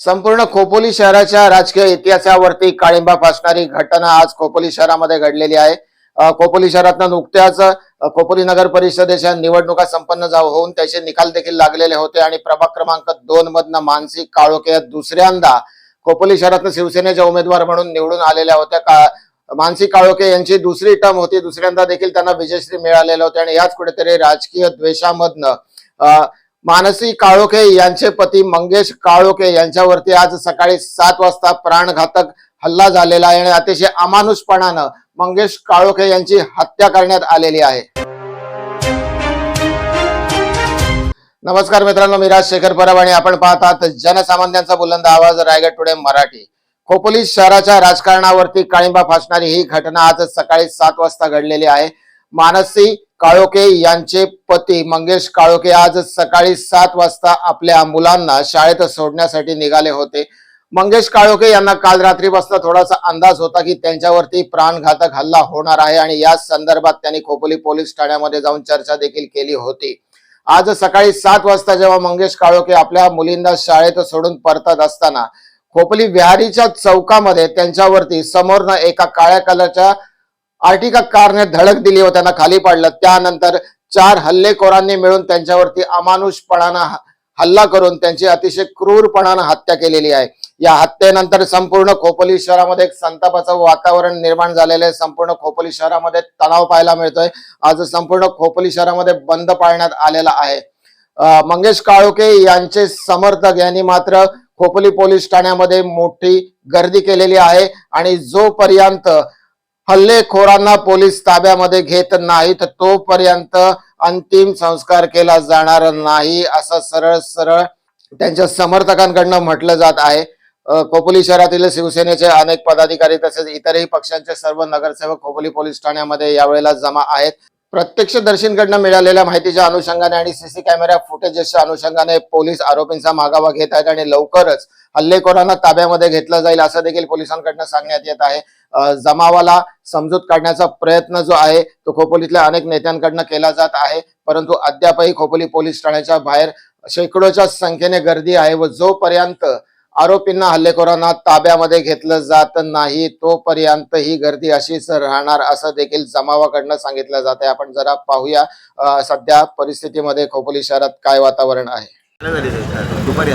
संपूर्ण खोपोली शहराच्या राजकीय इतिहासावरती काळिंबा फासणारी घटना आज खोपोली शहरामध्ये घडलेली आहे। खोपोली शहरात नुकत्याच खोपोली नगर परिषदेच्या निवडणुका संपन्न होऊन त्याचे निकाल देखील लागलेले होते आणि प्रभाग क्रमांक 2 मधनं मानसी काळोखे दुसऱ्यांदा खोपोली शहरात शिवसेनेचे उमेदवार म्हणून निवडून आलेल्या होत्या। मानसी काळोखे यांची दुसरी टर्म होती, दुसऱ्यांदा देखील त्यांना विजयश्री मिळालेले होते आणि याच कुठेतरी राजकीय द्वेषामधनं मानसी काळोखे यांचे पती मंगेश काळोखे यांच्यावरती आज सकाळी 7 वाजता प्राणघातक हल्ला झालेला आहे आणि अतिशय अमानुषपणानं मंगेश काळोखे यांची हत्या करण्यात आलेली आहे। नमस्कार मित्रांनो, मी राज शेखर परब आणि आपण पाहतात जनसामान्यांचा बुलंद आवाज रायगड टुडे मराठी। खोपोली शहराच्या राजकारणावरती काळिंबा फासणारी ही घटना आज सकाळी 7 वाजता घडलेली आहे। मानसी काळोखे यांचे पती मंगेश काळोखे आज सकाळी 7 वाजता आपल्या मुलांना शाळेत सोडण्यासाठी निघाले होते। मंगेश काळोखे यांना काल रात्रीपासून थोडासा अंदाज होता की त्यांच्यावरती प्राणघातक हल्ला होणार आहे आणि या संदर्भात त्यांनी खोपोली पोलीस ठाण्यामध्ये जाऊन चर्चा देखील केली होती। आज सकाळी 7 वाजता जेव्हा मंगेश काळोखे आपल्या मुलींना शाळेत सोडून परतत असताना खोपोली विहारीच्या चौकामध्ये त्यांच्यावरती समोरनं एका काळ्या कलरच्या आर्टिका कारने धडक दिली व त्यांना खाली पाडलं। त्यानंतर 4 हल्लेखोरांनी मिळून त्यांच्यावरती अमानुषपणानं हल्ला करून त्यांची अतिशय क्रूरपणानं हत्या केलेली आहे। या हत्येनंतर संपूर्ण खोपोली शहरामध्ये एक संतापाचं वातावरण निर्माण झालेलं आहे। संपूर्ण खोपोली शहरामध्ये तणाव पाहायला मिळतोय। आज संपूर्ण खोपोली शहरामध्ये बंद पाळण्यात आलेला आहे। मंगेश काळोखे यांचे समर्थक यांनी मात्र खोपोली पोलीस ठाण्यामध्ये मोठी गर्दी केलेली आहे आणि जोपर्यंत हल्लेखोरांना पोलीस ताब्यामध्ये घेत नाहीत तोपर्यंत अंतिम संस्कार केला जाणार नाही असं सरळ सरळ त्यांच्या समर्थकांकडनं म्हटलं जात आहे। खोपोली शहरातील शिवसेनेचे अनेक पदाधिकारी तसेच इतरही पक्षांचे सर्व नगरसेवक खोपोली पोलीस ठाण्यामध्ये यावेळेला जमा आहेत। प्रत्यक्षदर्शींकडनं मिळालेल्या माहितीच्या अनुषंगाने आणि सीसी कॅमेरा फुटेजच्या अनुषंगाने पोलीस आरोपींचा मागावा घेत आहेत आणि लवकरच हल्लेखोरांना ताब्यामध्ये घेतलं जाईल असं देखील पोलिसांकडनं सांगण्यात येत आहे। जमावाला समजूत काढण्याचा प्रयत्न जो आहे तो खोपोलीतल्या अनेक नेत्यांकडनं केला जात आहे, परंतु अद्यापही खोपोली पोलीस ठाण्याच्या बाहेर शेकडोच्या संख्येने गर्दी आहे व जोपर्यंत आरोपींना हल्लेखोरांना ताब्यामध्ये घेतलं जात नाही तोपर्यंत ही गर्दी अशीच राहणार असं देखील जमावाकडनं सांगितलं जात आहे। आपण जरा पाहूया सध्या परिस्थितीमध्ये खोपोली शहरात काय वातावरण आहे। दुपारी